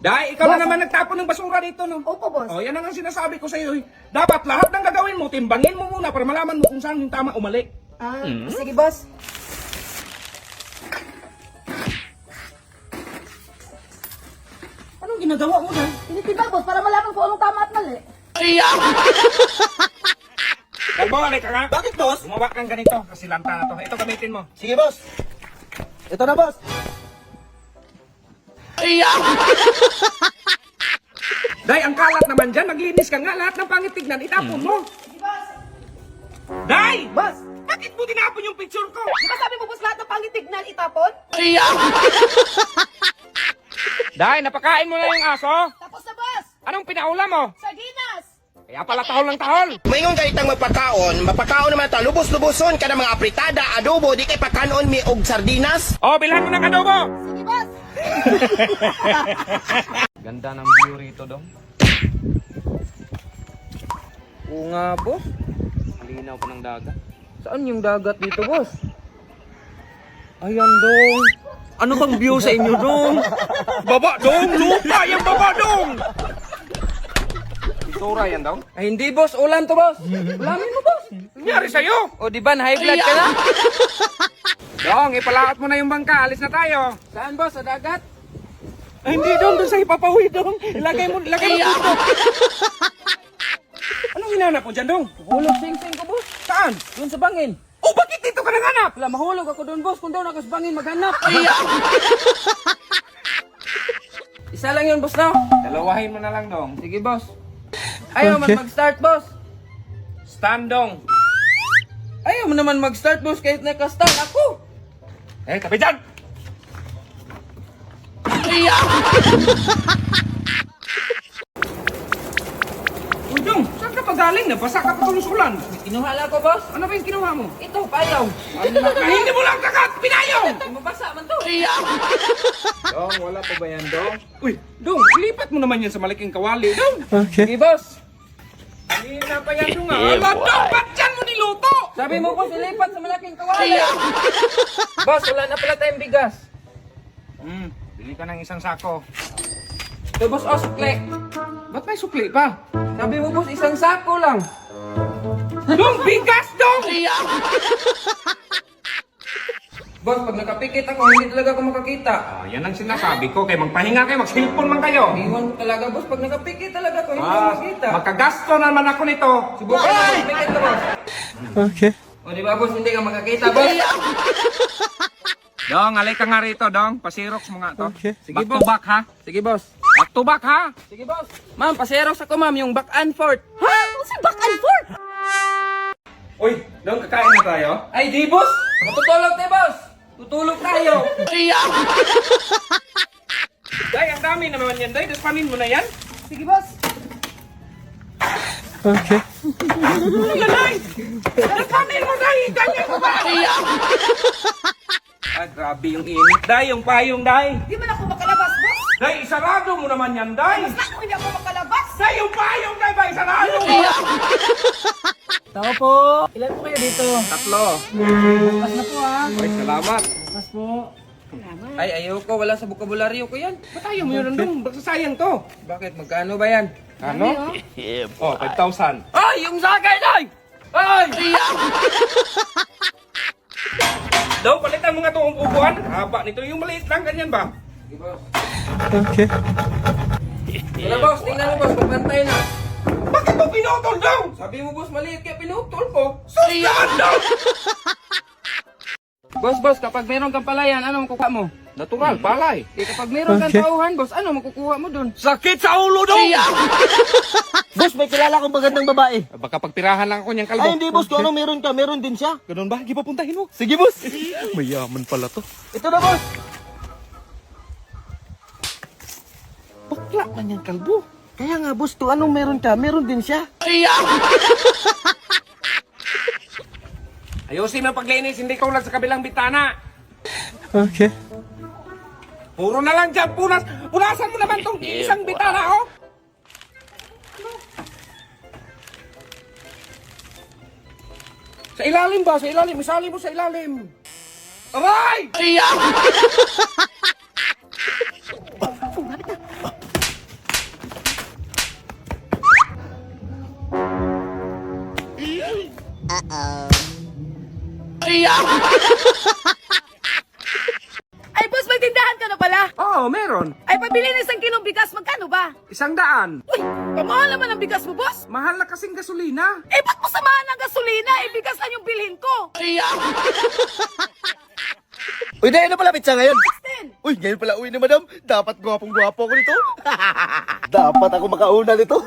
Dahil ikaw na naman nagtapon ng basura dito, no? Opo, boss. Oh, yan ang sinasabi ko sa iyo. Dapat lahat ng gagawin mo, timbangin mo muna para malaman mo kung saan yung tama o mali. Sige, boss. Anong ginagawa mo dyan? Tinitimbang, boss, para malaman kung anong tama at mali. Kalbo, halika ka. Bakit, boss? Gumawa kang ganito, kasi lanta na to. Ito gamitin mo. Sige, boss. Ito na, boss. Dahil ang kalat naman dyan, naglinis ka nga, lahat ng pangit tignan, itapon mo. Sige, boss. Dahil! Boss, Bakit mo tinapon yung picture ko? di ba sabi mo, boss, lahat ng pangitignan itapon? Dahil, napakain mo na yung aso? Tapos na, boss. Anong pinaulam mo? Sardinas. Kaya pala tahol ng tahol. Mayroon kayo itang mapakaon naman ito, lubos-luboson ka ng mga apritada, adobo, di kay pakanon mi og sardinas. Oh, bilhan mo ng adobo. Sige, boss. Ganda ng view rito, dong. Oo nga, boss. Malinaw pa ng dagat. Saan yung dagat dito, boss? Ayan, dong. Ano bang view sa inyo, dong? Baba, dong! Lupa yung baba, dong! Isura yan, dong? Ay, hindi, boss. Ulan to, boss. Ulamin mo, boss. Nangyari sa'yo? O, di ba? Na-high blood ka na? Dong, ipalaot mo na yung bangka. Alis na tayo. Saan, boss? Sa dagat? Ay, hindi, dong. Doon sa ipapawi, dong. Ilagay mo dito. Anong hinanap mo dyan, dong? Hulog sing-sing ko, boss. Saan? Doon sa bangin. Oh, bakit dito ka nanganap? Wala, mahulog ako doon, boss. Kung doon ako sa bangin, maghanap. Isa lang yun, boss, na. Dalawahin mo na lang, dong. Sige, boss. Ayaw man mag-start, boss. Stand, dong. Ayaw mo naman mag-start, boss, kahit naka-start ako. Eh, tabi dyan! Uy, dong, saan ka pa galing? Nabasa ka pa tulusulan. Kinuha lang ko, boss. Ano ba yung kinuha mo? Ito, payaw. Hindi mo lang kakat! Pinayong! Mabasa man to. Dong, wala pa ba yan, dong? Uy, dong, lipat mo naman yan sa malaking kawali, dong. Sige, boss. Hindi na pa yan, dong. Ala, dong, ba't dyan mo niluto? Sabi mo, boss, ilipat sa malaking kawali. Boss, wala na pala tayong bigas. Bili ka ng isang sako. Ito, boss, oh, sukli. Ba't may sukli pa? Sabi mo, boss, isang sako lang. Dong, bigas, dong! Boss, pag nakapikit ako, hindi talaga ako makakita. Ah, yan ang sinasabi ko. Kaya magpahinga kayo, mag-cellphone man kayo. Iwan ko talaga, boss. Pag nakapikit talaga ako, hindi ako Ah, makita. magkagasto naman ako nito. Subukan mo, boss. Pikit ka, boss. Okay. O, di ba, boss? Hindi ka makakita, boss. Dong, alay ka nga rito, dong. Pasirox mo nga to. Okay. Sige, Back to boss. back, ha? Sige, boss. Back to back, ha? Sige, boss. Ma'am, paserox ako, ma'am. Yung back and forth. Ha? Si back and forth. Uy, dong, kakain na tayo? Ay, di, boss. Matutulog tayo, boss. Tutulog tayo. Day, ang dami naman yan, Day. Panin mo na yan. Sige, boss. Okay. Ano yan, Day? Panin mo, Day. Ganyan mo ba? Ah, grabe yung init, Day. Yung payong, Day. Di man ako makalabas, boss. Day, isarado mo naman yan, Day. Basta ako hindi ako makalabas. Day, yung payong, Day, ba? Isarado mo. Tao po. Ilan po kayo dito? Tatlo. Pas na po, ha. Ay, salamat. Pas po. Ay, ayoko. Wala sa bukabularyo ko yan. Ba't ayaw mo yun, dong? Bagsasayang to. Bakit? Magkano ba yan? Ano? Oh, 5,000. Ay, yung sakay, Day! Ay! Daw, palitan mo nga itong upuan. Haba nito. Yung maliit lang, ganyan ba? Sige, boss. Okay. Wala, boss. Tingnan mo, boss. Pagpantay na. Bakit mo pinutol daw? Sabi mo, boss, maliit kaya pinutol ko. Saan daw? Boss, kapag meron kang palayan, ano makukuha mo? Natural, palay. Eh, kapag meron kang Okay. tauhan, boss, ano makukuha mo dun? Sakit sa ulo daw! Boss, may kilala akong magandang babae. Baka pagtirahan lang ako niyang kalbo. Ay, hindi, boss. Kung ano meron ka, meron din siya. Ganun ba? Hindi pa puntahin mo. Sige, boss. Mayaman pala to. Ito na, boss. Bakla man yung kalbo. Kaya nga, boss, kung anong meron ka, meron din siya. Ayusin mo paglinis, hindi ka ulan sa kabilang bitana. Okay. Puro na lang dyan, punasan mo naman tong isang bitana, oh. Sa ilalim ba? Sa ilalim. Isali mo sa ilalim. Aray! Ay, boss, may tindahan ka na pala. Oo, meron. Ay, pabili ng 1 kilong bigas, magkano ba? 100. Uy, kamahal naman ang bigas mo, boss. Mahal na kasing gasolina. Eh, ba't mo samahan ng gasolina? Eh, bigas lang yung bilhin ko. Uy, dahil na pala pizza ngayon. 16. Uy, ngayon pala uwi ni madam. Dapat gwapong-gwapo ko nito. Dapat ako makauna nito.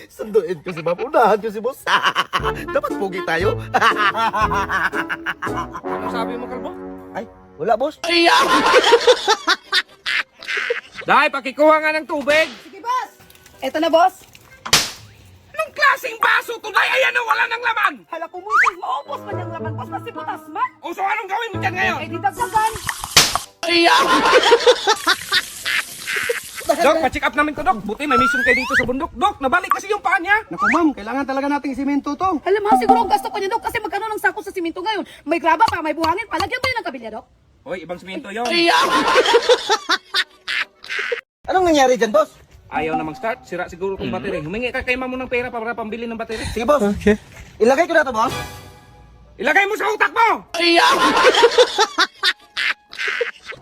Sunduin ko si ma'am. Unahan ko si boss. Dapat pogi tayo. Ano sabi mo, Kalbo? Ay, wala boss. Dahil, pakikuha nga ng tubig. Sige, boss. Eto na, boss. Anong klaseng baso to, Day? Ayan na, wala ng laman. Hala ko mo, maubos man yung laman, boss. Kasi butas man. O, so anong gawin mo dyan ngayon? Eh, di dagdagan. Dok, pa-check up namin to, Dok. Buti may mission kayo dito sa bundok. Dok, nabalik kasi yung paa niya. Naku ma'am, kailangan talaga nating simento to. Alam mo, siguro ang gasto ko niya, Dok, kasi magkano ng sako sa simento ngayon. May graba pa, may buhangin pa. Lagyan mo yun ng kabilya, Dok. Hoy, ibang simento yun. Anong nangyari dyan boss? Ayaw na mag-start. Sira siguro itong battery. Humingi ka kay mamo ng pera para pambili ng battery. Sige boss. Okay. Ilagay ko na to boss. Ilagay mo sa utak mo!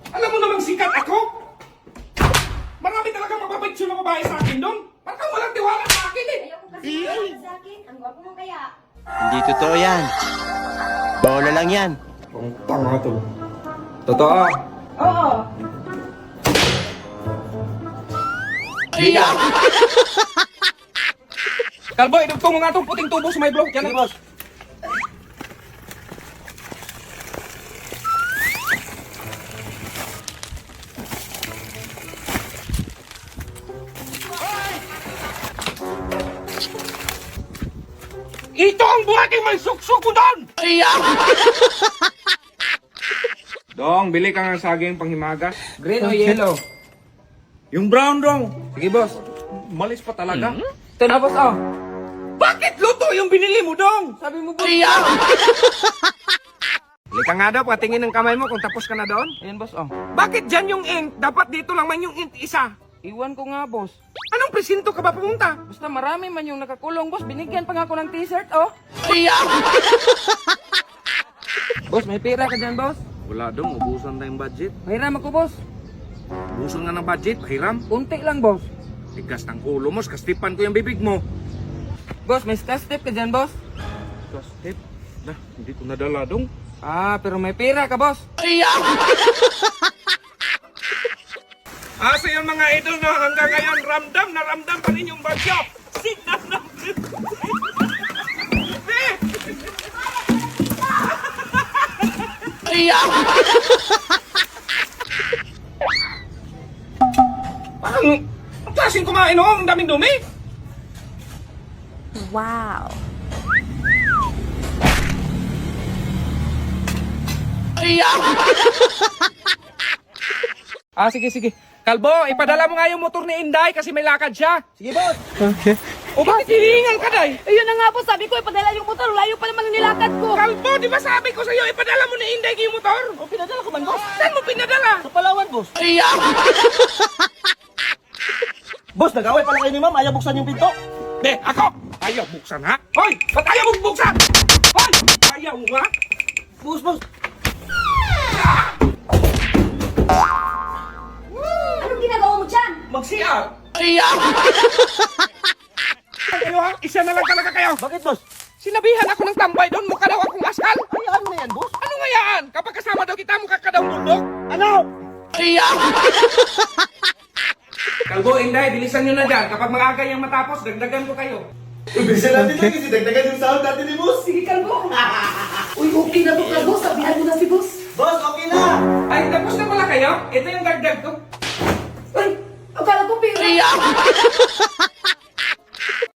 Alam mo namang sikat ako? Marami talaga mababitsyo na babae sa akin doon. Parang walang tiwala sa akin eh. Sa akin, ang gwapo mo kaya. Hindi totoo yan. Bola lang yan. Ang tanga to. Totoo. Oo. Kalbo, idugtong mo nga itong puting tubo sa may blog. Yan Sige boss. Ito ang buhating may suksok ko doon! Dong, bili ka ng saging panghimagas. Green o yellow? Yung brown dong. Sige boss. Malis pa talaga. Ito na boss oh. Bakit luto yung binili mo dong? Sabi mo boss. Halika nga daw, patingin ng kamay mo kung tapos ka na doon. Ayan boss oh. Bakit dyan yung ink? Dapat dito lang man yung ink isa. Iwan ko nga boss. Anong presinto ka ba pumunta? Basta marami man yung nakakulong boss. Binigyan pa nga ako ng t-shirt oh. Boss, may pera ka dyan boss? Wala dong, ubusan na yung budget. Pahiram ako boss. Ubusan nga ng budget, pahiram? Unti lang boss. Tigas ng ulo mo, kastipan ko yung bibig mo. Boss, may skastip ka dyan boss? Skastip? Nah, hindi ko nadala dong. Ah, pero may pera ka boss. So yung mga idol na hanggang ngayon ramdam na ramdam pa rin yung bagyo. Signal ng... Parang ang klaseng kumain oh, ang daming dumi. Wow. Sige, sige. Kalbo, ipadala mo nga yung motor ni Inday kasi may lakad siya. Sige boss. Okay. O bakit hihingal ka, Day? Ayun na nga po, sabi ko, ipadala yung motor. Layo pa naman ang nilakad ko. Kalbo, di ba sabi ko sa'yo, ipadala mo ni Inday yung motor? O pinadala ko man boss. Saan mo pinadala? Sa Palawan boss. Boss, nag-away pala kayo ni ma'am. Ayaw buksan yung pinto. Be, ako! Ayaw buksan, ha? Hoy! Ba't ayaw mong buksan? Hoy! Ayaw mo, ha? Boss, boss. Anong ginagawa mo dyan? Mag-CR! Kayo, ha? Isa na lang talaga kayo. Bakit boss? Sinabihan ako ng tambay doon, mukha daw akong askal. Ay, ano na yan boss? Ano nga yan? Kapag kasama daw kita, mukha ka daw bundok. Ano? Kalbo, Inday, bilisan nyo na dyan. Kapag maaga yung matapos, dagdagan ko kayo. Bilisan natin lang kasi dagdagan yung sahod natin ni boss. Sige, kalbo. Uy, okay na to, kalbo. Sabihan mo na si boss. Boss, okay na. Ay, tapos na pala kayo? Ito yung dagdag ko. Uy, akala ko pera.